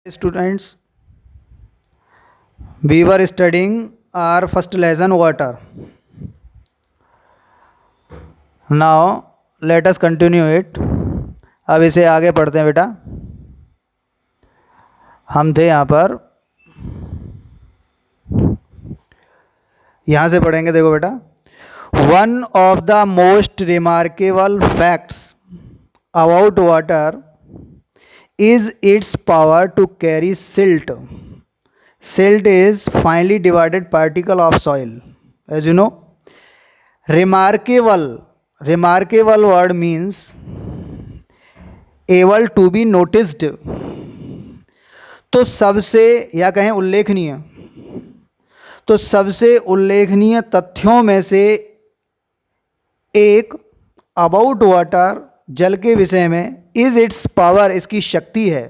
Students, we were studying our first lesson water. Now let us continue it. अब इसे आगे पढ़ते हैं बेटा. हम थे यहाँ से पढ़ेंगे. देखो बेटा, one of the most remarkable facts about water is its power to carry silt. Silt is finely divided particle of soil. As you know, remarkable word means able to be noticed. तो सबसे या कहें उल्लेखनीय, तो सबसे उल्लेखनीय तथ्यों में से एक अबाउट वाटर, जल के विषय में, इज इट्स पावर, इसकी शक्ति है,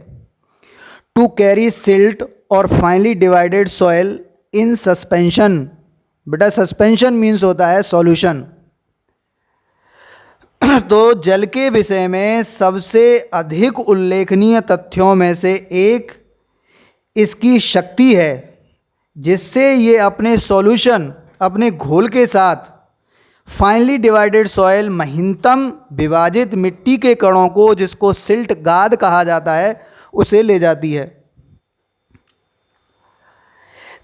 टू कैरी सिल्ट और finally divided soil in suspension. बेटा सस्पेंशन मीन्स होता है सॉल्यूशन. तो जल के विषय में सबसे अधिक उल्लेखनीय तथ्यों में से एक इसकी शक्ति है, जिससे ये अपने सॉल्यूशन, अपने घोल के साथ फाइनली डिवाइडेड सॉइल, महीनतम विभाजित मिट्टी के कणों को, जिसको सिल्ट गाद कहा जाता है, उसे ले जाती है.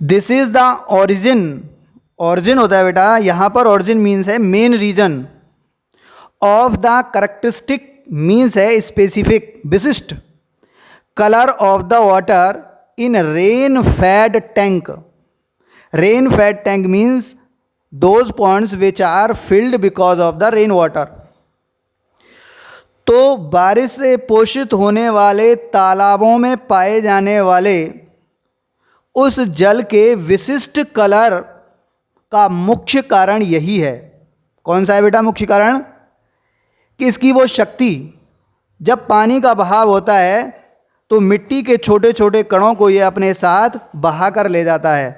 This is the origin. Origin होता है बेटा, यहाँ पर ओरिजिन मीन्स है main reason. Of the characteristic means है स्पेसिफिक, विशिष्ट. Colour of the water in rain fed tank. Rain fed tank means those ponds which are filled because of the rain water. तो बारिश से पोषित होने वाले तालाबों में पाए जाने वाले उस जल के विशिष्ट कलर का मुख्य कारण यही है. कौन सा है बेटा मुख्य कारण? कि इसकी वो शक्ति, जब पानी का बहाव होता है तो मिट्टी के छोटे छोटे कणों को ये अपने साथ बहा कर ले जाता है.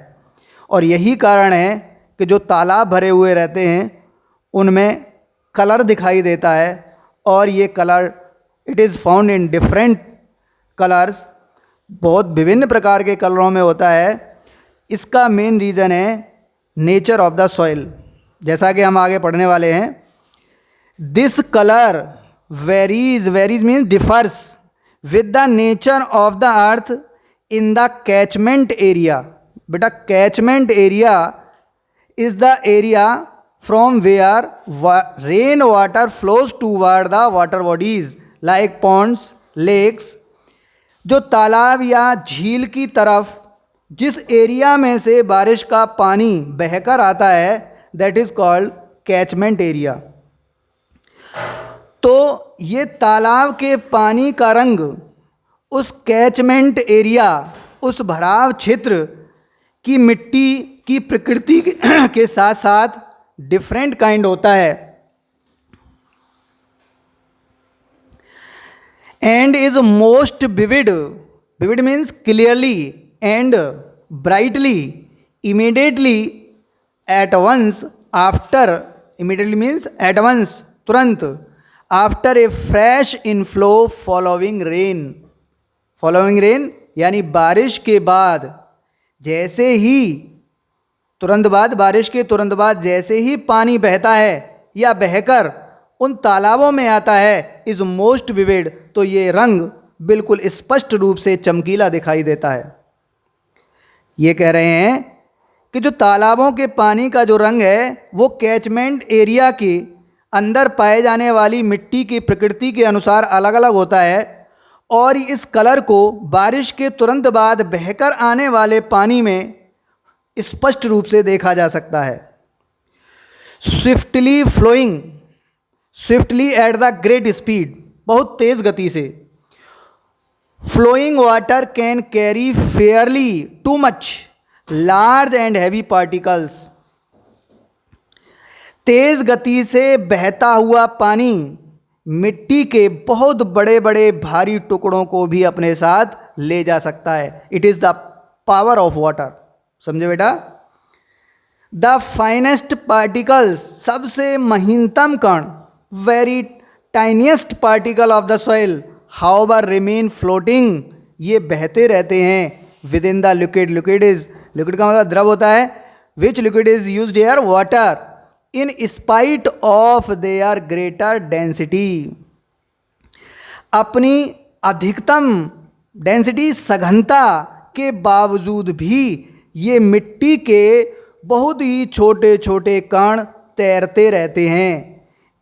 और यही कारण है कि जो तालाब भरे हुए रहते हैं उनमें कलर दिखाई देता है. और ये colour, it is found in different colours, बहुत विभिन्न प्रकार के कलरों में होता है. इसका मेन रीज़न है नेचर ऑफ द सॉइल, जैसा कि हम आगे पढ़ने वाले हैं. This colour varies means differs with the nature of the earth in the catchment area. बेटा catchment area is the area from where rain water flows toward the water bodies like ponds, lakes. जो तालाब या झील की तरफ जिस area में से बारिश का पानी बहकर आता है, that is called catchment area. तो ये तालाब के पानी का रंग उस कैचमेंट एरिया, उस भराव क्षेत्र की मिट्टी की प्रकृति के साथ साथ डिफरेंट काइंड होता है. And is most vivid. Vivid means clearly and brightly, immediately, at once, after. Immediately means at once, तुरंत. After a fresh inflow following rain. Following rain यानी बारिश के बाद, जैसे ही तुरंत बाद, बारिश के तुरंत बाद जैसे ही पानी बहता है या बहकर उन तालाबों में आता है, इज़ मोस्ट विविड. तो ये रंग बिल्कुल स्पष्ट रूप से चमकीला दिखाई देता है. ये कह रहे हैं कि जो तालाबों के पानी का जो रंग है वो कैचमेंट एरिया के अंदर पाए जाने वाली मिट्टी की प्रकृति के अनुसार अलग अलग होता है. और इस कलर को बारिश के तुरंत बाद बहकर आने वाले पानी में स्पष्ट रूप से देखा जा सकता है. Swiftly flowing, swiftly at the great speed, बहुत तेज गति से. Flowing water can carry fairly too much large and heavy particles. तेज गति से बहता हुआ पानी मिट्टी के बहुत बड़े बड़े भारी टुकड़ों को भी अपने साथ ले जा सकता है. It is the power of water. समझे बेटा? द फाइनेस्ट पार्टिकल्स, सबसे महीनतम कण, very tiniest particle of the soil, however remain floating, ये बहते रहते हैं within the liquid. Liquid का मतलब द्रव होता है। Which liquid is used here? Water. In spite of their greater density, अपनी अधिकतम डेंसिटी सघनता के बावजूद भी ये मिट्टी के बहुत ही छोटे छोटे कण तैरते रहते हैं।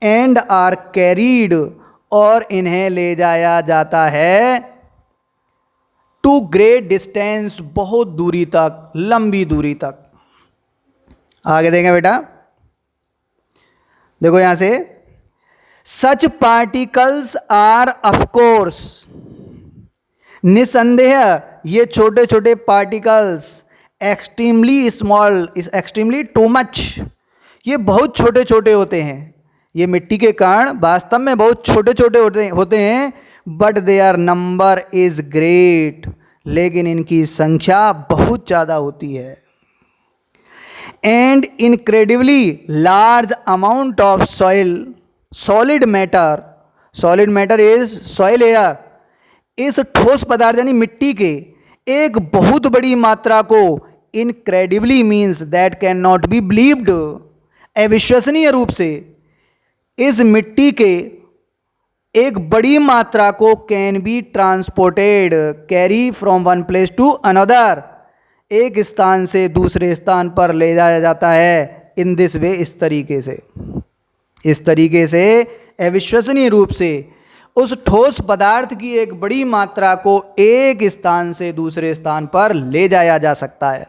एंड आर कैरीड, और इन्हें ले जाया जाता है टू ग्रेट डिस्टेंस, बहुत दूरी तक, लंबी दूरी तक। आगे देखें बेटा, देखो यहां से, सच पार्टिकल्स आर ऑफकोर्स, निसंदेह ये छोटे छोटे पार्टिकल्स, एक्सट्रीमली स्मॉल, इस एक्सट्रीमली टू मच, ये बहुत छोटे छोटे होते हैं। ये मिट्टी के कण वास्तव में बहुत छोटे छोटे होते हैं, but their number is great, लेकिन इनकी संख्या बहुत ज़्यादा होती है। And incredibly large amount of soil, solid matter is soil air, इस ठोस पदार्थ यानी मिट्टी के एक बहुत बड़ी मात्रा को, incredibly means that can not be believed, अविश्वसनीय रूप से, इस मिट्टी के एक बड़ी मात्रा को can be transported, carry from one place to another, एक स्थान से दूसरे स्थान पर ले जाया जाता है। इन दिस वे, इस तरीके से अविश्वसनीय रूप से उस ठोस पदार्थ की एक बड़ी मात्रा को एक स्थान से दूसरे स्थान पर ले जाया जा सकता है।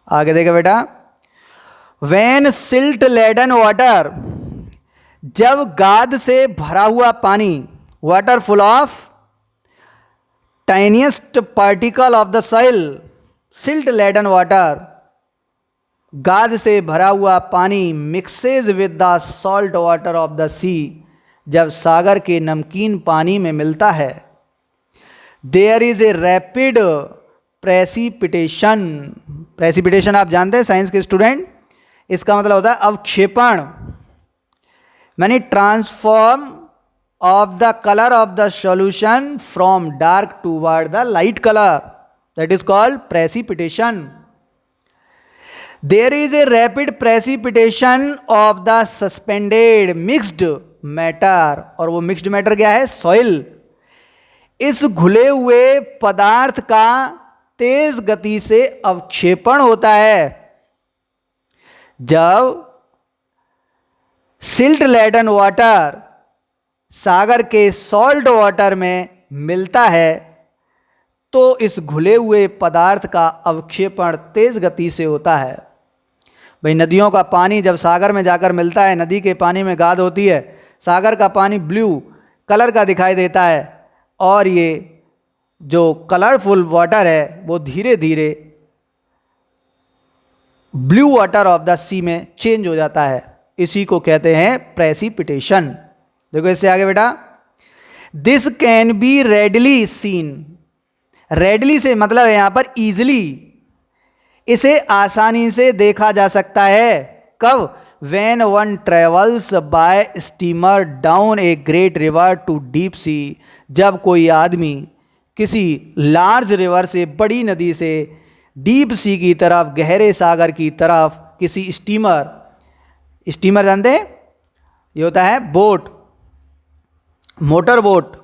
आगे देखो बेटा, व्हेन सिल्ट लेडन वाटर, जब गाद से भरा हुआ पानी, water full of tiniest particle of the soil, silt laden water, गाद से भरा हुआ पानी, mixes with the salt water of the sea, जब सागर के नमकीन पानी में मिलता है, there is a rapid precipitation. Precipitation आप जानते हैं साइंस के स्टूडेंट, इसका मतलब होता है अवक्षेपण, मानी transform of the colour of the solution from dark toward the light colour, that is called precipitation. There is a rapid precipitation of the suspended mixed matter, और वो मिक्स्ड मैटर क्या है? सॉइल। इस घुले हुए पदार्थ का तेज गति से अवक्षेपण होता है। जब सिल्ट लेडन वाटर सागर के सॉल्ट वाटर में मिलता है तो इस घुले हुए पदार्थ का अवक्षेपण तेज गति से होता है। भाई नदियों का पानी जब सागर में जाकर मिलता है, नदी के पानी में गाद होती है, सागर का पानी ब्लू कलर का दिखाई देता है, और ये जो कलरफुल वाटर है वो धीरे धीरे ब्लू वाटर ऑफ द सी में चेंज हो जाता है। इसी को कहते हैं प्रेसिपिटेशन। देखो इससे आगे बेटा, this can be readily seen, readily से मतलब है यहां पर ईजिली, इसे आसानी से देखा जा सकता है। कब? When one travels by steamer down a great river to deep sea, जब कोई आदमी किसी लार्ज रिवर से, बड़ी नदी से डीप सी की तरफ, गहरे सागर की तरफ किसी स्टीमर जानते हैं? ये होता है बोट, मोटर बोट।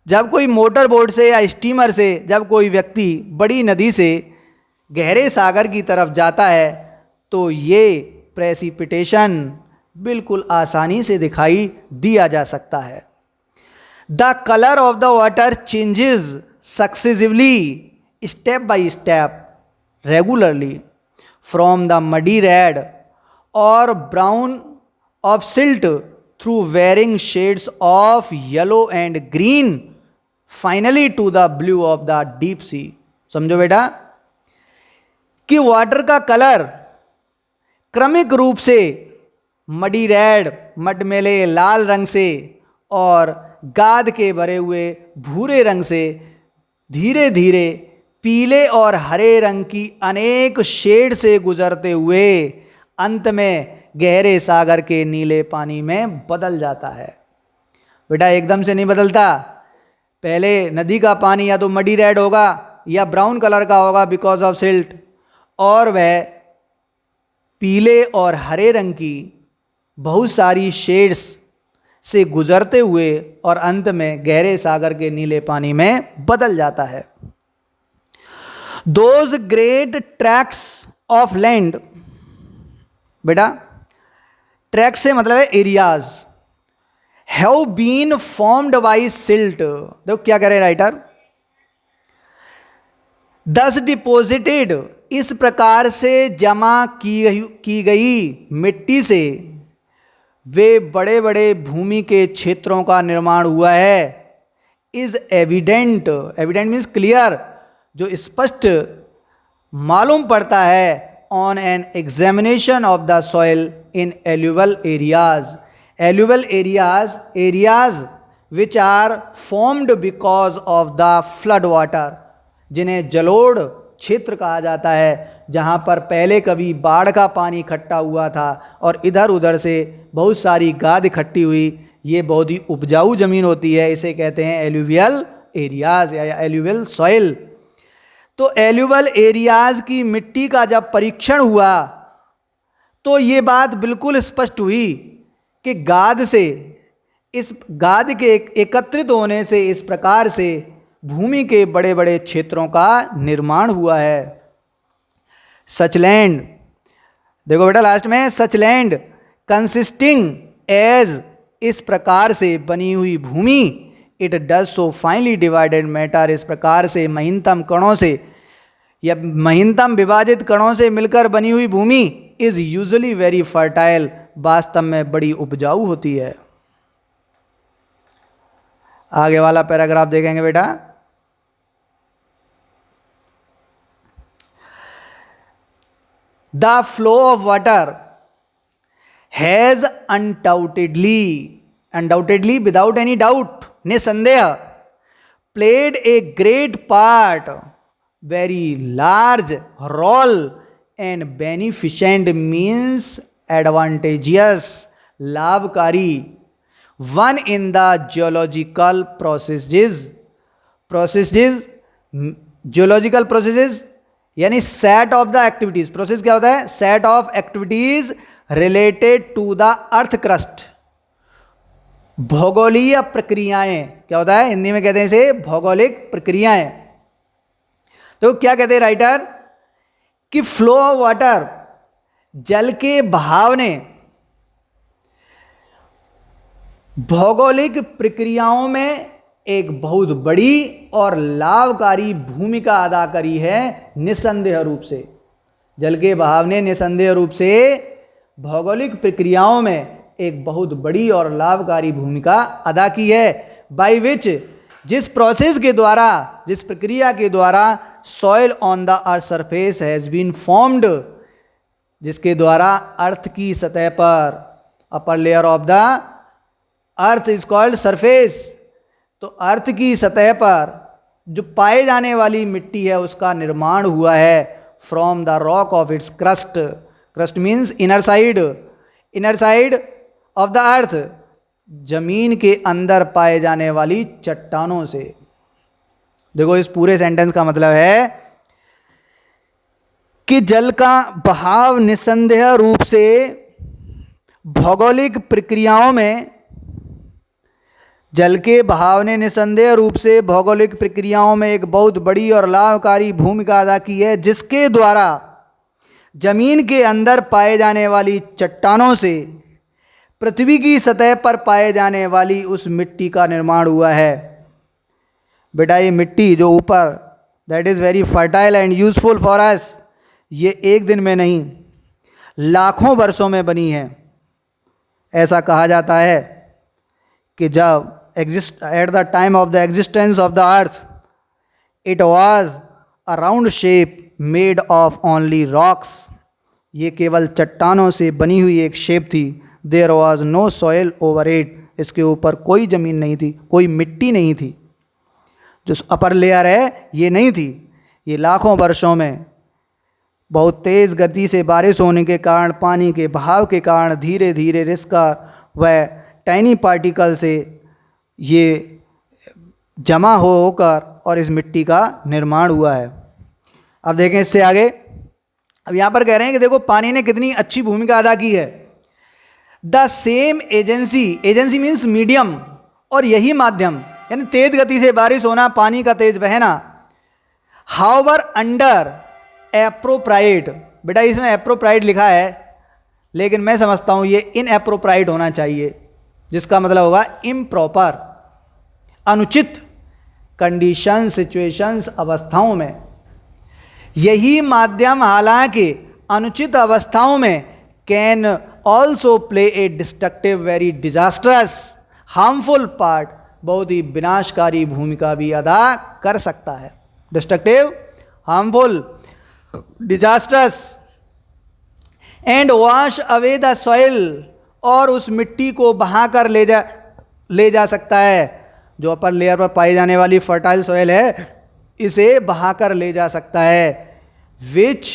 जब कोई मोटर बोट से या स्टीमर से जब कोई व्यक्ति बड़ी नदी से गहरे सागर की तरफ जाता है तो ये प्रेसिपिटेशन बिल्कुल आसानी से दिखाई दिया जा सकता है। The colour of the water changes successively, step by step, regularly, from the muddy red और brown of silt through varying shades of yellow and green, finally to the blue of the deep sea. समझो बेटा कि water का colour क्रमिक रूप से muddy red, मटमेले लाल रंग से, और गाद के भरे हुए भूरे रंग से धीरे धीरे पीले और हरे रंग की अनेक शेड से गुजरते हुए अंत में गहरे सागर के नीले पानी में बदल जाता है। बेटा एकदम से नहीं बदलता, पहले नदी का पानी या तो मडी रेड होगा या ब्राउन कलर का होगा बिकॉज ऑफ सिल्ट, और वह पीले और हरे रंग की बहुत सारी शेड्स से गुजरते हुए और अंत में गहरे सागर के नीले पानी में बदल जाता है। Those great tracts of land, बेटा ट्रैक्ट से मतलब है areas, have been formed by silt. देखो क्या कह रहे राइटर, दस डिपोजिटेड, इस प्रकार से जमा की गई मिट्टी से वे बड़े बड़े भूमि के क्षेत्रों का निर्माण हुआ है। Is evident, evident means clear, जो स्पष्ट मालूम पड़ता है on an examination of the soil in alluvial areas. Alluvial areas, areas which are formed because of the flood water, जिन्हें जलोढ़ क्षेत्र कहा जाता है, जहाँ पर पहले कभी बाढ़ का पानी इकट्ठा हुआ था और इधर उधर से बहुत सारी गाद इकट्ठी हुई। ये बहुत ही उपजाऊ ज़मीन होती है, इसे कहते हैं एल्यूवियल एरियाज़ या एल्यूवियल सॉइल। तो एल्यूवियल एरियाज़ की मिट्टी का जब परीक्षण हुआ तो ये बात बिल्कुल स्पष्ट हुई कि गाद से, इस गाद के एकत्रित होने से इस प्रकार से भूमि के बड़े बड़े क्षेत्रों का निर्माण हुआ है। सच लैंड, देखो बेटा लास्ट में, सच लैंड कंसिस्टिंग एज, इस प्रकार से बनी हुई भूमि, it does so finely divided matter, इस प्रकार से महीनतम कणों से या महीनतम विभाजित कणों से मिलकर बनी हुई भूमि इज यूजुअली वेरी फर्टाइल, वास्तव में बड़ी उपजाऊ होती है। आगे वाला पैराग्राफ देखेंगे बेटा। The flow of water has undoubtedly without any doubt, निसंदेह, played a great part, very large role and beneficent means advantageous, लाभकारी, one in the geological processes, geological processes यानी set of the activities. Process क्या होता है? Set of activities related to the earth crust, भौगोलिक प्रक्रियाएं। क्या होता है? हिंदी में कहते हैं इसे भौगोलिक प्रक्रियाएं। तो क्या कहते हैं राइटर कि फ्लो ऑफ वाटर, जल के बहाव ने भौगोलिक प्रक्रियाओं में एक बहुत बड़ी और लाभकारी भूमिका अदा करी है, निसंदेह रूप से। जल के बहाव ने निसंदेह रूप से भौगोलिक प्रक्रियाओं में एक बहुत बड़ी और लाभकारी भूमिका अदा की है। बाय विच, जिस प्रोसेस के द्वारा, जिस प्रक्रिया के द्वारा soil on the earth surface has been formed, जिसके द्वारा अर्थ की सतह पर, upper layer of the earth is called surface, तो अर्थ की सतह पर जो पाए जाने वाली मिट्टी है उसका निर्माण हुआ है from the rock of its crust. Crust means inner side, inner side of the अर्थ, जमीन के अंदर पाए जाने वाली चट्टानों से। देखो इस पूरे सेंटेंस का मतलब है कि जल का बहाव निसंदेह रूप से भौगोलिक प्रक्रियाओं में, जल के बहाव ने निसंदेह रूप से भौगोलिक प्रक्रियाओं में एक बहुत बड़ी और लाभकारी भूमिका अदा की है, जिसके द्वारा जमीन के अंदर पाए जाने वाली चट्टानों से पृथ्वी की सतह पर पाए जाने वाली उस मिट्टी का निर्माण हुआ है। बेटा ये मिट्टी जो ऊपर, that is very fertile and useful for us, ये एक दिन में नहीं लाखों वर्षों में बनी है। ऐसा कहा जाता है कि जब at the time of the existence of the earth, it was a round shape made of only rocks, ये केवल चट्टानों से बनी हुई एक शेप थी। There was no soil over it, इसके ऊपर कोई ज़मीन नहीं थी, कोई मिट्टी नहीं थी। जो अपर लेयर है ये नहीं थी। ये लाखों वर्षों में बहुत तेज़ गति से बारिश होने के कारण, पानी के बहाव के कारण धीरे धीरे रिसकर व टाइनी पार्टिकल से ये जमा होकर और इस मिट्टी का निर्माण हुआ है। अब देखें इससे आगे, अब यहाँ पर कह रहे हैं कि देखो पानी ने कितनी अच्छी भूमिका अदा की है। The same agency, agency means medium, और यही माध्यम यानी तेज गति से बारिश होना, पानी का तेज बहना। हाउवर अंडर एप्रोप्राइट, बेटा इसमें एप्रोप्राइट लिखा है लेकिन मैं समझता हूँ ये इनएप्रोप्राइट होना चाहिए, जिसका मतलब होगा इम्प्रॉपर, अनुचित कंडीशन, सिचुएशंस, अवस्थाओं में। यही माध्यम हालांकि अनुचित अवस्थाओं में can also play A destructive, very disastrous, harmful part, बहुत ही विनाशकारी भूमिका भी अदा कर सकता है। Destructive, harmful, disastrous, and wash away the soil, और उस मिट्टी को बहाकर ले जा सकता है। जो अपर लेयर पर पाई जाने वाली फर्टाइल सॉइल है इसे बहाकर ले जा सकता है। Which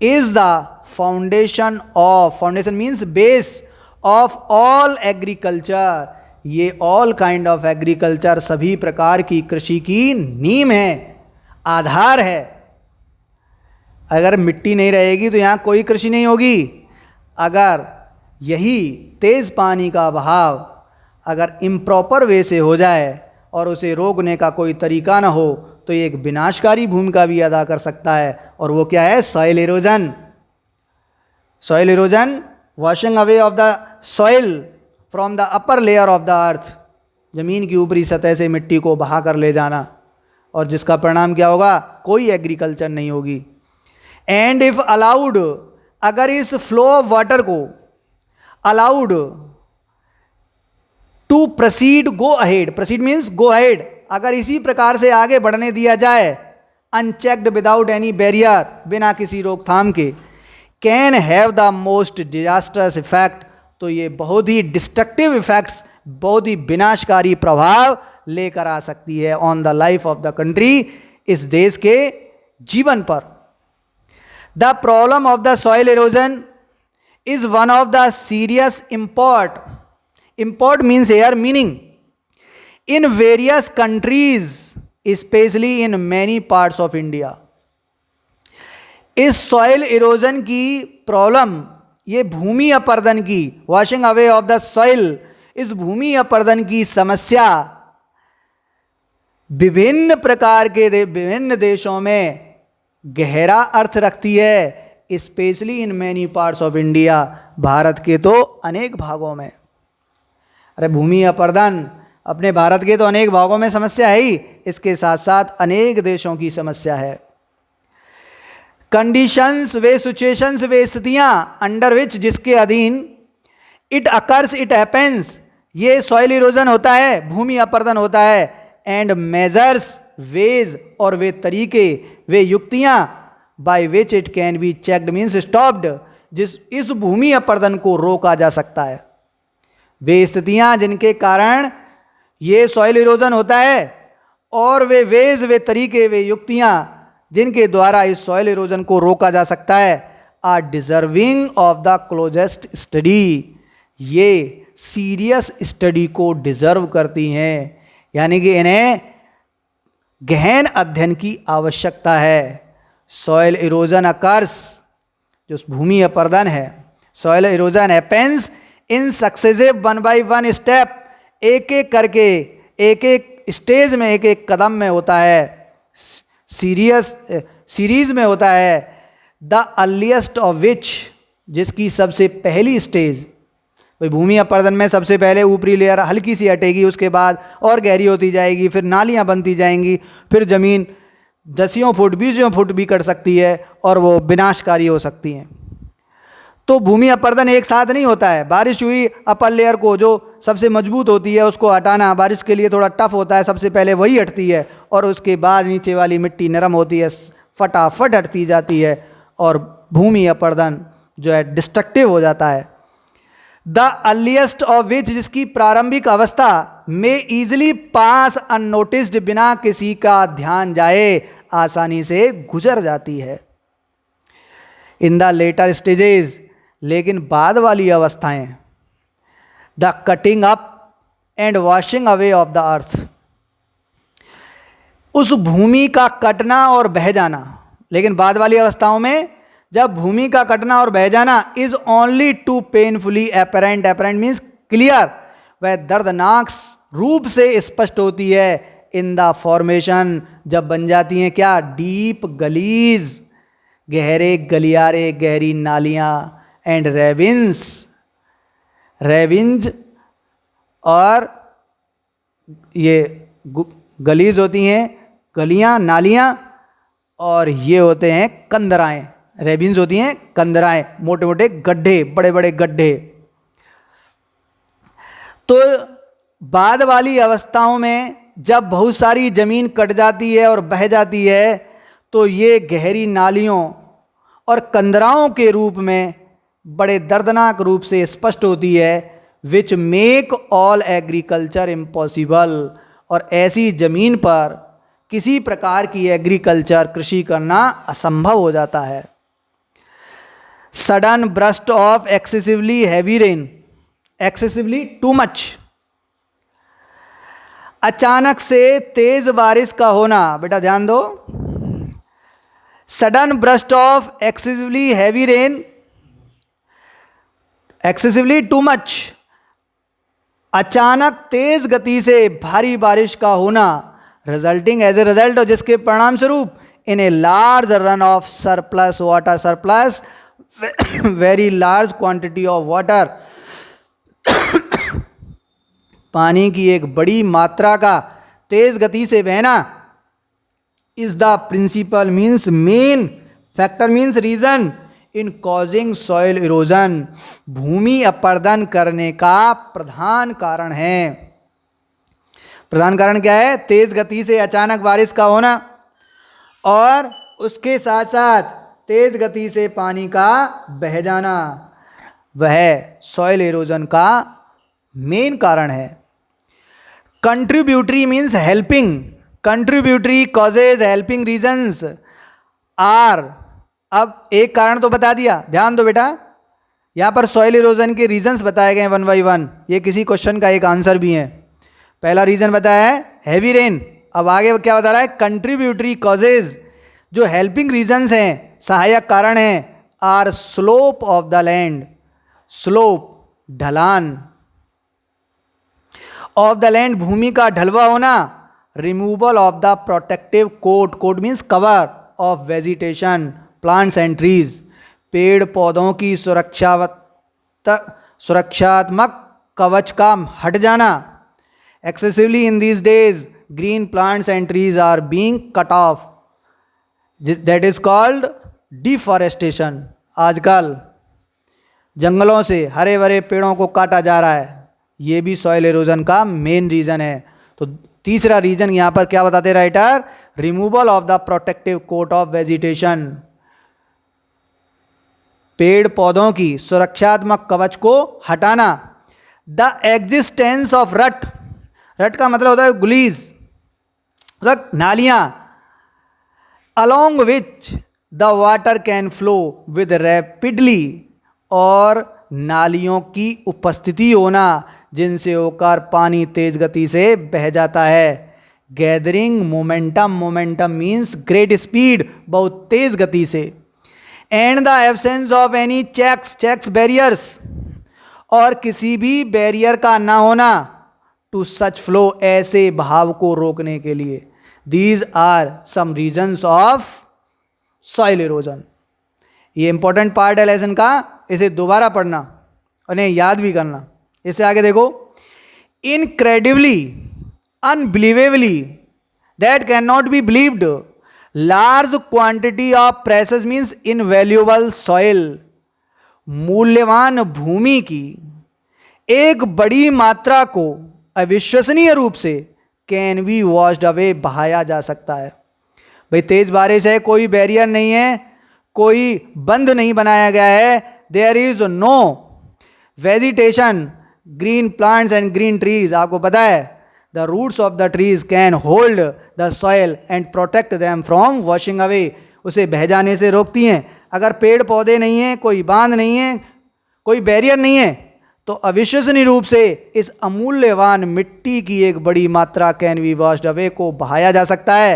is the foundation of, foundation means base of all agriculture, ये ऑल काइंड ऑफ एग्रीकल्चर, सभी प्रकार की कृषि की नींव है, आधार है। अगर मिट्टी नहीं रहेगी तो यहाँ कोई कृषि नहीं होगी। अगर यही तेज पानी का बहाव अगर इम्प्रॉपर वे से हो जाए और उसे रोकने का कोई तरीका ना हो तो ये एक विनाशकारी भूमिका भी अदा कर सकता है। और वो क्या है? Soil erosion. Soil erosion, washing away of the soil from the upper layer of the अर्थ, जमीन की ऊपरी सतह से मिट्टी को बहा कर ले जाना, और जिसका परिणाम क्या होगा? कोई एग्रीकल्चर नहीं होगी। एंड इफ अलाउड, अगर इस फ्लो ऑफ वाटर को allowed to proceed, go ahead, proceed means go ahead, अगर इसी प्रकार से आगे बढ़ने दिया जाए, अनचेक्ड विदाउट एनी बैरियर, बिना किसी रोकथाम के, can have the most disasters effect, तो ये बहुत ही डिस्ट्रक्टिव इफेक्ट्स, बहुत ही विनाशकारी प्रभाव लेकर आ सकती है on the life of the country, इस देश के जीवन पर। The problem of the soil erosion is one of the serious import, import means here meaning, in various countries specially in many parts of India. इस soil erosion की problem, ये भूमि अपर्दन की, washing away of the soil, इस भूमि अपर्दन की समस्या विभिन्न प्रकार के विभिन्न देशों में गहरा अर्थ रखती है, specially in many parts of India, Bharat के तो अनेक भागों में। अरे भूमि अपर्दन अपने भारत के तो अनेक भागों में समस्या है ही, इसके साथ साथ अनेक देशों की समस्या है। कंडीशंस, वे सिचुएशंस, वे स्थितियां, अंडर विच, जिसके अधीन, इट अकर्स, इट हैपेंस, ये सॉइल इरोजन होता है, भूमि अपर्दन होता है। एंड मेजर्स, वेज, और वे तरीके, वे युक्तियां, by which it can be checked means stopped, जिस इस भूमि अपर्दन को रोका जा सकता है। वे स्थितियां जिनके कारण ये सॉइल इरोजन होता है, और वे वेज, वे तरीके, वे युक्तियां जिनके द्वारा इस सॉइल इरोजन को रोका जा सकता है, are deserving of the closest study, ये सीरियस स्टडी को डिजर्व करती हैं, यानी कि इन्हें गहन अध्ययन की आवश्यकता है। सॉइल इरोजन अकर्स, जो भूमि अपर्दन है, soil erosion happens in successive one by one step, एक एक करके, एक एक स्टेज में, एक एक कदम में होता है, सीरीज में होता है। द अर्लीस्ट ऑफ विच, जिसकी सबसे पहली स्टेज, भाई भूमि अपर्दन में सबसे पहले ऊपरी लेयर हल्की सी हटेगी, उसके बाद और गहरी होती जाएगी, फिर नालियाँ बनती जाएंगी, फिर ज़मीन 10 फुट 20 फुट भी कर सकती है और वो विनाशकारी हो सकती हैं। तो भूमि अपर्दन एक साथ नहीं होता है। बारिश हुई, अपर लेयर को जो सबसे मजबूत होती है उसको हटाना बारिश के लिए थोड़ा टफ होता है, सबसे पहले वही हटती है, और उसके बाद नीचे वाली मिट्टी नरम होती है, फटाफट हटती जाती है, और भूमि अपर्दन जो है डिस्ट्रक्टिव हो जाता है। द अर्लीस्ट ऑफ विच, जिसकी प्रारंभिक अवस्था में ईजिली पास अननोटिस्ड, बिना किसी का ध्यान जाए आसानी से गुजर जाती है। इन द लेटर स्टेजेस, लेकिन बाद वाली अवस्थाएं, the cutting up and washing away of the अर्थ, उस भूमि का कटना और बह जाना, लेकिन बाद वाली अवस्थाओं में जब भूमि का कटना और बह जाना is only too painfully apparent, apparent means clear, वह दर्दनाक रूप से स्पष्ट होती है इन द फॉर्मेशन, जब बन जाती हैं क्या, डीप गलीज, गहरे गलियारे, गहरी नालियाँ, एंड रेविन्स, रेविंज और ये गलीज होती हैं गलियाँ नालियाँ, और ये होते हैं कंदराएँ, रेबिन्स होती हैं कंदराएँ, मोटे मोटे गड्ढे, बड़े बड़े गड्ढे। तो बाद वाली अवस्थाओं में जब बहुत सारी ज़मीन कट जाती है और बह जाती है तो ये गहरी नालियों और कंदराओं के रूप में बड़े दर्दनाक रूप से स्पष्ट होती है, which make all agriculture impossible, और ऐसी ज़मीन पर किसी प्रकार की एग्रीकल्चर कृषि करना असंभव हो जाता है। Sudden burst of excessively heavy rain, excessively too much, अचानक से तेज बारिश का होना, बेटा ध्यान दो, sudden burst of excessively heavy rain, excessively too much, अचानक तेज गति से भारी बारिश का होना, रिजल्टिंग एज ए रिजल्ट, और जिसके परिणाम स्वरूप in a large run off surplus water, surplus very large quantity of water, पानी की एक बड़ी मात्रा का तेज गति से बहना, is the principal means main factor means reason in causing soil erosion, भूमि अपर्दन करने का प्रधान कारण है। प्रधान कारण क्या है, तेज गति से अचानक बारिश का होना और उसके साथ साथ तेज गति से पानी का बह जाना, वह सॉइल इरोजन का मेन कारण है। Contributory means helping, contributory causes helping reasons are, अब एक कारण तो बता दिया, ध्यान दो बेटा, यहाँ पर सॉइल इरोजन के रीजन्स बताए गए हैं 1 by 1, ये किसी क्वेश्चन का एक आंसर भी है। पहला रीजन बताया है हैवी रेन, अब आगे क्या बता रहा है, कंट्रीब्यूटरी कॉजेज, जो हेल्पिंग रीजन्स हैं, सहायक कारण हैं, are slope of the land, slope ढलान, ऑफ द लैंड भूमि का ढलवा होना, removal of the protective coat, coat means cover of vegetation, plants and trees, पेड़ पौधों की सुरक्षात्मक कवच का हट जाना, excessively in these days green plants and trees are being cut off, that is called deforestation, आजकल जंगलों से हरे भरे पेड़ों को काटा जा रहा है, ये भी सॉइल इरोजन का मेन रीजन है। तो तीसरा रीजन यहाँ पर क्या बताते writer, removal of the protective coat of vegetation, पेड़ पौधों की सुरक्षात्मक कवच को हटाना, द एग्जिस्टेंस ऑफ रट, रट का मतलब होता है गुलीज, नालियां, along which the water can flow with rapidly, और नालियों की उपस्थिति होना जिनसे होकर पानी तेज गति से बह जाता है, gathering momentum, momentum means great speed, बहुत तेज गति से, and the absence of any checks, checks barriers, और किसी भी बैरियर का ना होना, टू सच फ्लो, ऐसे बहाव को रोकने के लिए। These are some reasons of soil erosion. ये इंपॉर्टेंट पार्ट है लेसन का, इसे दोबारा पढ़ना और इन्हें याद भी करना। इससे आगे देखो, incredibly, unbelievably, that can not be believed, large quantity of precious means invaluable soil, मूल्यवान भूमि की एक बड़ी मात्रा को अविश्वसनीय रूप से कैन बी वॉश्ड अवे, बहाया जा सकता है। भाई तेज बारिश है, कोई बैरियर नहीं है, कोई बंद नहीं बनाया गया है, there is no vegetation, green plants and green trees, आपको पता है the roots of the trees can hold the soil and protect them from washing away, उसे बह जाने से रोकती हैं। अगर पेड़ पौधे नहीं हैं, कोई बांध नहीं है, कोई बैरियर नहीं है, तो अविश्वसनीय रूप से इस अमूल्यवान मिट्टी की एक बड़ी मात्रा कैन बी वॉश्ड अवे को बहाया जा सकता है।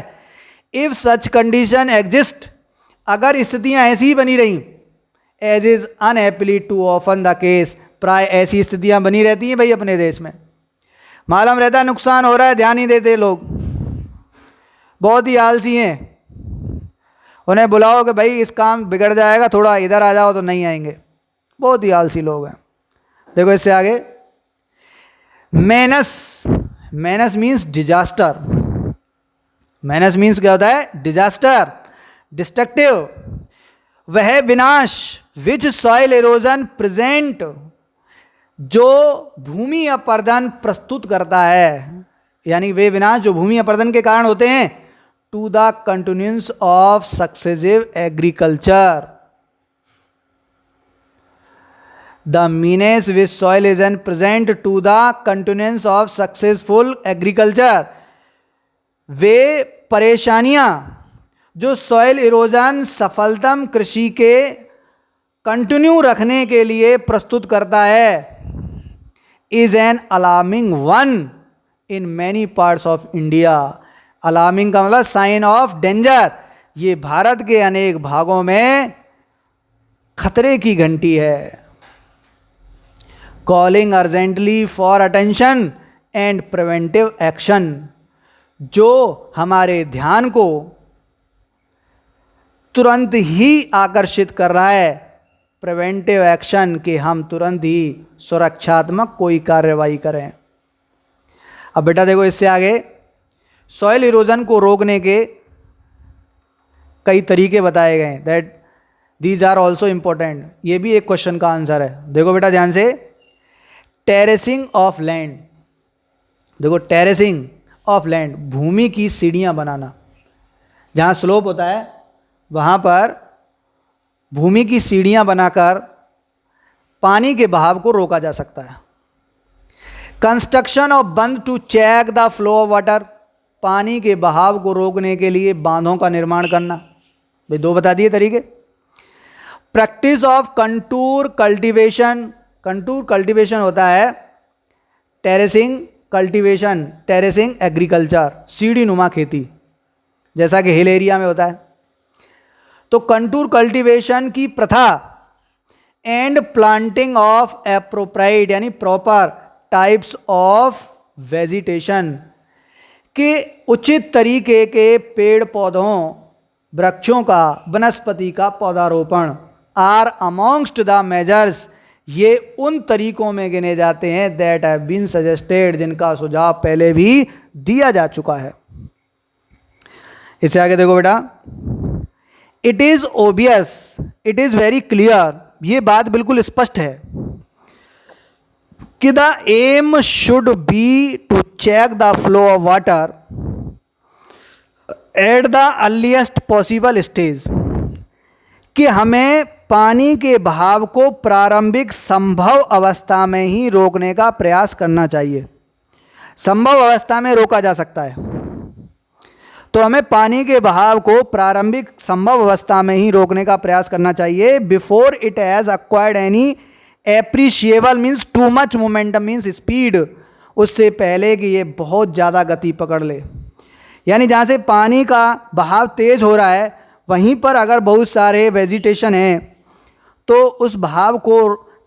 इफ सच कंडीशन एग्जिस्ट, अगर स्थितियां ऐसी ही बनी रही, as is unhappily too often the case, प्राय ऐसी स्थितियां बनी रहती हैं भाई अपने देश में। मालूम रहता है नुकसान हो रहा है, ध्यान नहीं देते लोग, बहुत ही आलसी हैं। उन्हें बुलाओ कि भाई इस काम बिगड़ जाएगा, थोड़ा इधर आ जाओ, तो नहीं आएंगे। बहुत ही आलसी लोग हैं। देखो इससे आगे, मेनस, मेनस मीन्स डिजास्टर। मेनस मीन्स क्या होता है? Disaster, destructive. वह विनाश, विच सॉइल एरोजन प्रेजेंट, जो भूमि अपरदन प्रस्तुत करता है, यानी वे विनाश जो भूमि अपरदन के कारण होते हैं, to the continuance of successive agriculture. The menace which soil is an present to the continuance of successful agriculture, वे परेशानियां जो सॉइल इरोजन सफलतम कृषि के कंटिन्यू रखने के लिए प्रस्तुत करता है, is an alarming one in many parts of India. Alarming का मतलब साइन ऑफ डेंजर। ये भारत के अनेक भागों में खतरे की घंटी है। Calling urgently for attention and preventive action, जो हमारे ध्यान को तुरंत ही आकर्षित कर रहा है, प्रिवेंटिव एक्शन, कि हम तुरंत ही सुरक्षात्मक कोई कार्रवाई करें। अब बेटा देखो इससे आगे, सॉइल इरोजन को रोकने के कई तरीके बताए गए हैं, that these are also important. ये भी एक क्वेश्चन का आंसर है। देखो बेटा ध्यान से, टेरेसिंग ऑफ लैंड। देखो टेरेसिंग ऑफ लैंड, भूमि की सीढ़ियाँ बनाना। जहाँ स्लोप होता है वहाँ पर भूमि की सीढ़ियाँ बनाकर पानी के बहाव को रोका जा सकता है। कंस्ट्रक्शन ऑफ बंद to check the flow of water, पानी के बहाव को रोकने के लिए बांधों का निर्माण करना। भाई दो बता दिए तरीके। Practice of contour cultivation, contour cultivation होता है टेरेसिंग कल्टीवेशन, टेरेसिंग एग्रीकल्चर, सीढ़ी नुमा खेती, जैसा कि हिल एरिया में होता है। तो कंटूर कल्टीवेशन की प्रथा एंड प्लांटिंग ऑफ एप्रोप्राइट, यानी प्रॉपर टाइप्स ऑफ वेजिटेशन, के उचित तरीके के पेड़ पौधों, वृक्षों का, वनस्पति का पौधारोपण, आर अमॉन्ग्स्ट द मेजर्स, ये उन तरीकों में गिने जाते हैं दैट हैव बीन सजेस्टेड, जिनका सुझाव पहले भी दिया जा चुका है। इससे आगे देखो बेटा, it is obvious, it is very clear, ये बात बिल्कुल स्पष्ट है कि the aim should be to check the flow of water at the earliest possible stage, कि हमें पानी के बहाव को प्रारंभिक संभव अवस्था में ही रोकने का प्रयास करना चाहिए। संभव अवस्था में रोका जा सकता है, तो हमें पानी के बहाव को प्रारंभिक संभव अवस्था में ही रोकने का प्रयास करना चाहिए। Before it has acquired any appreciable means too much momentum means speed, उससे पहले कि ये बहुत ज़्यादा गति पकड़ ले। यानी जहाँ से पानी का बहाव तेज़ हो रहा है वहीं पर अगर बहुत सारे वेजिटेशन हैं तो उस बहाव को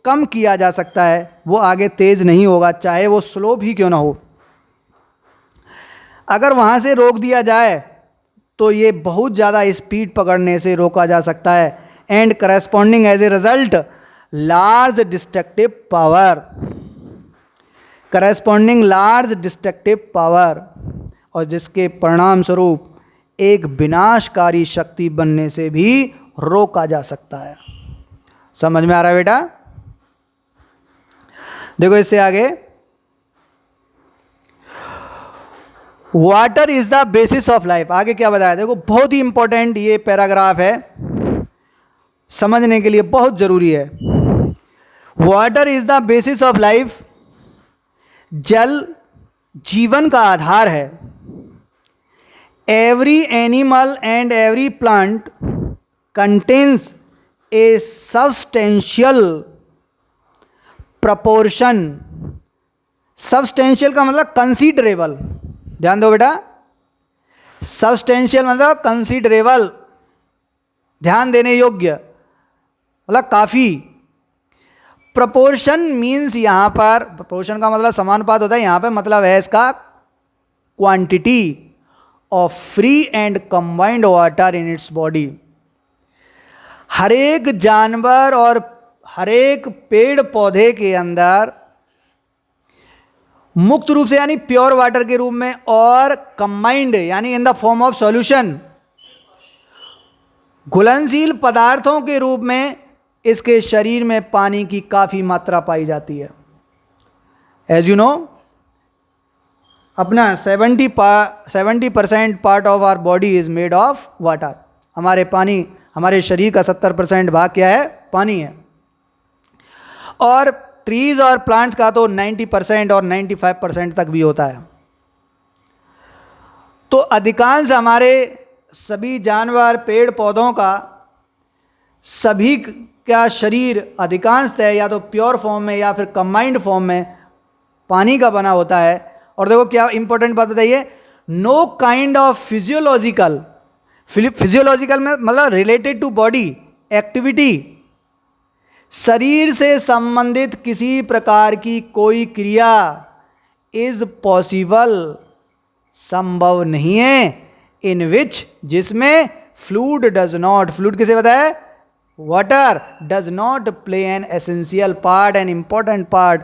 कम किया जा सकता है, वो आगे तेज़ नहीं होगा, चाहे वो स्लोप ही क्यों ना हो। अगर वहाँ से रोक दिया जाए तो ये बहुत ज़्यादा स्पीड पकड़ने से रोका जा सकता है। And corresponding as a result large destructive power, corresponding large destructive power, और जिसके परिणाम स्वरूप एक विनाशकारी शक्ति बनने से भी रोका जा सकता है। समझ में आ रहा है बेटा? देखो इससे आगे, water is the basis of life, आगे क्या बताया? देखो बहुत ही इंपॉर्टेंट ये पैराग्राफ है, समझने के लिए बहुत जरूरी है। Water is the basis of life, जल जीवन का आधार है। Every animal and every plant contains A substantial proportion, substantial का मतलब कंसीडरेबल, ध्यान दो बेटा, सब्सटेंशियल मतलब कंसीडरेबल, ध्यान देने योग्य, मतलब काफ़ी। प्रपोर्शन मीन्स यहाँ पर, प्रपोर्शन का मतलब समानुपात होता है, यहाँ पे मतलब है इसका quantity of free and combined water in its body. हर एक जानवर और हर एक पेड़ पौधे के अंदर मुक्त रूप से यानी प्योर वाटर के रूप में और कंबाइंड यानी in the form of solution घुलनशील पदार्थों के रूप में इसके शरीर में पानी की काफ़ी मात्रा पाई जाती है। एज यू नो, अपना 70% part of our body is made of water. हमारे शरीर का 70% भाग क्या है? पानी है। और ट्रीज और प्लांट्स का तो 90% और 95% तक भी होता है। तो अधिकांश हमारे सभी जानवर, पेड़ पौधों का, सभी का शरीर अधिकांशतः या तो प्योर फॉर्म में या फिर कंबाइंड फॉर्म में पानी का बना होता है। और देखो क्या इंपॉर्टेंट बात बताइए, नो काइंड ऑफ फिजियोलॉजिकल में मतलब रिलेटेड टू बॉडी एक्टिविटी, शरीर से संबंधित किसी प्रकार की कोई क्रिया इज पॉसिबल, संभव नहीं है, इन विच जिसमें फ्लूड डज नॉट, फ्लूड किसे बताया? Water does not play an essential part, an important part,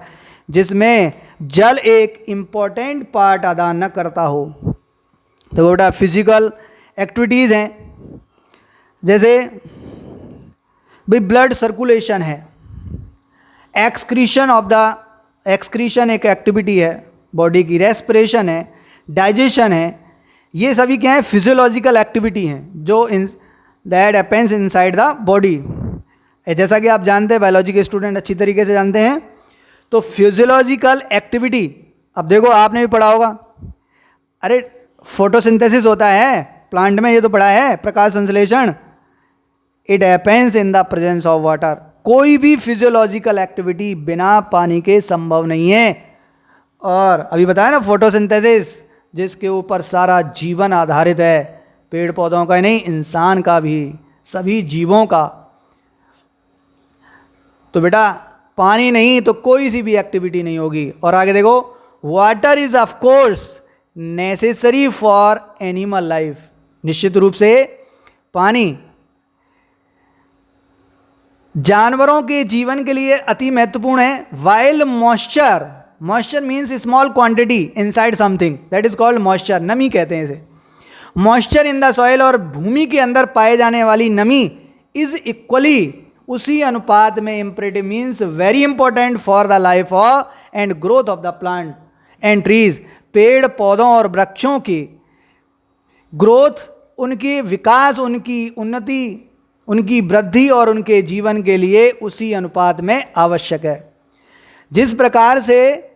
जिसमें जल एक इंपॉर्टेंट पार्ट अदा न करता हो। तो बेटा फिजिकल एक्टिविटीज़ हैं, जैसे भाई ब्लड सर्कुलेशन है, एक्सक्रीशन एक एक्टिविटी है बॉडी की, रेस्पिरेशन है, डाइजेशन है, ये सभी क्या है? फिजियोलॉजिकल एक्टिविटी हैं जो that happens inside the body. जैसा कि आप जानते हैं, बायोलॉजी के स्टूडेंट अच्छी तरीके से जानते हैं। तो फिजियोलॉजिकल एक्टिविटी, अब देखो आपने भी पढ़ा होगा, अरे फोटोसिंथेसिस होता है प्लांट में, ये तो पढ़ा है, प्रकाश संश्लेषण, it happens in the presence of water. कोई भी फिजियोलॉजिकल एक्टिविटी बिना पानी के संभव नहीं है। और अभी बताया ना फोटोसिंथेसिस, जिसके ऊपर सारा जीवन आधारित है, पेड़ पौधों का ही नहीं, इंसान का भी, सभी जीवों का। तो बेटा पानी नहीं तो कोई सी भी एक्टिविटी नहीं होगी। और आगे देखो, water is of course necessary for animal life, निश्चित रूप से पानी जानवरों के जीवन के लिए अति महत्वपूर्ण है। While moisture means small quantity inside something, that is called moisture, नमी कहते हैं इसे। मॉइस्चर इन द सॉइल, और भूमि के अंदर पाए जाने वाली नमी, इज इक्वली, उसी अनुपात में, imperative means very important for the life of and growth of the plant and trees, पेड़ पौधों और वृक्षों की ग्रोथ, उनके विकास, उनकी उन्नति, उनकी वृद्धि और उनके जीवन के लिए उसी अनुपात में आवश्यक है। जिस प्रकार से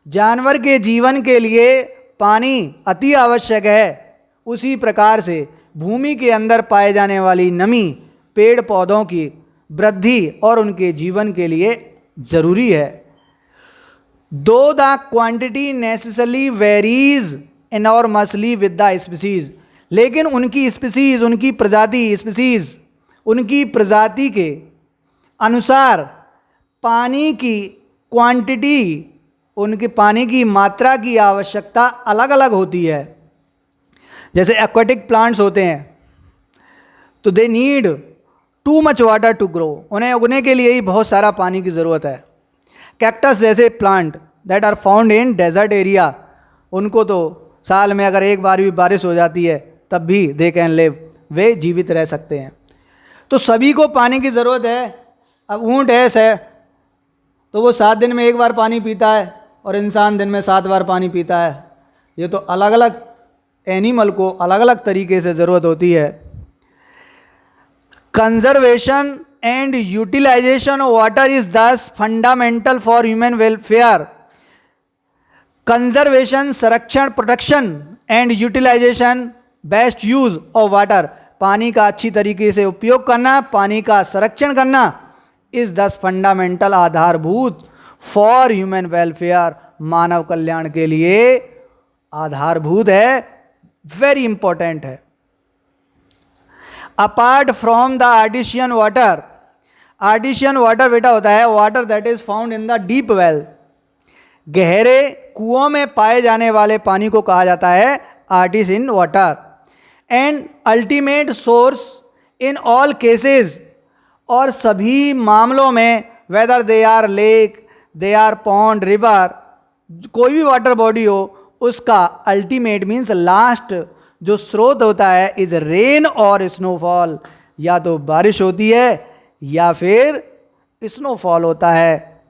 जानवर के जीवन के लिए पानी अति आवश्यक है, उसी प्रकार से भूमि के अंदर पाए जाने वाली नमी पेड़ पौधों की वृद्धि और उनके जीवन के लिए जरूरी है। दो the quantity necessarily varies enormously with the species, लेकिन उनकी स्पीसीज, उनकी प्रजाति, स्पीसीज उनकी प्रजाति के अनुसार पानी की क्वांटिटी, उनके पानी की मात्रा की आवश्यकता अलग अलग होती है। जैसे एक्वाटिक प्लांट्स होते हैं तो they need too much water to grow, उन्हें उगने के लिए ही बहुत सारा पानी की ज़रूरत है। कैक्टस जैसे plant that are found in desert area, उनको तो साल में अगर एक बार भी बारिश हो जाती है तब भी दे कैन लिव, वे जीवित रह सकते हैं। तो सभी को पानी की ज़रूरत है। अब ऊँट है तो वो 7 दिन में एक बार पानी पीता है और इंसान दिन में 7 बार पानी पीता है। ये तो अलग अलग एनिमल को अलग अलग तरीके से ज़रूरत होती है। Conservation and utilisation of water is thus fundamental for human welfare. Conservation, संरक्षण, protection and utilisation, best use of water, पानी का अच्छी तरीके से उपयोग करना, पानी का संरक्षण करना, इस 10 फंडामेंटल आधारभूत फॉर ह्यूमन वेलफेयर, मानव कल्याण के लिए आधारभूत है, वेरी इंपॉर्टेंट है। Apart from the artisan water, artisan water बेटा होता है water that is found in the deep well, गहरे कुओं में पाए जाने वाले पानी को कहा जाता है artesian water. And ultimate source in all cases, और सभी मामलों में whether they are lake, they are pond, river, कोई भी वाटर बॉडी हो, उसका अल्टीमेट मीन्स लास्ट जो स्रोत होता है इज रेन और स्नोफॉल, या तो बारिश होती है या फिर स्नोफॉल होता है।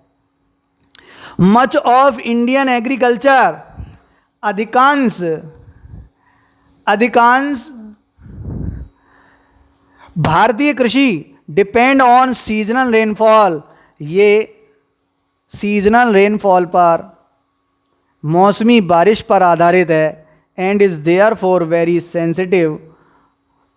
मच ऑफ इंडियन एग्रीकल्चर, अधिकांश भारतीय कृषि डिपेंड ऑन सीजनल रेनफॉल, ये सीजनल रेनफॉल पर, मौसमी बारिश पर आधारित है। And is therefore very sensitive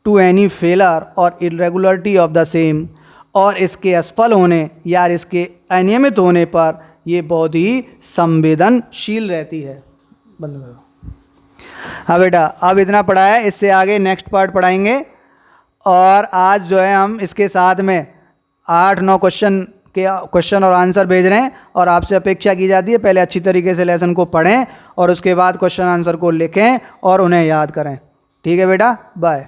to any failure और इरेगुलरिटी ऑफ द सेम, और इसके असफल होने या इसके अनियमित होने पर ये बहुत ही संवेदनशील रहती है। बंद करो। हाँ बेटा, अब इतना पढ़ा है, इससे आगे नेक्स्ट पार्ट पढ़ाएंगे। और आज जो है हम इसके साथ में 8-9 क्वेश्चन और आंसर भेज रहे हैं, और आपसे अपेक्षा की जाती है पहले अच्छी तरीके से लेसन को पढ़ें और उसके बाद क्वेश्चन आंसर को लिखें और उन्हें याद करें। ठीक है बेटा, बाय।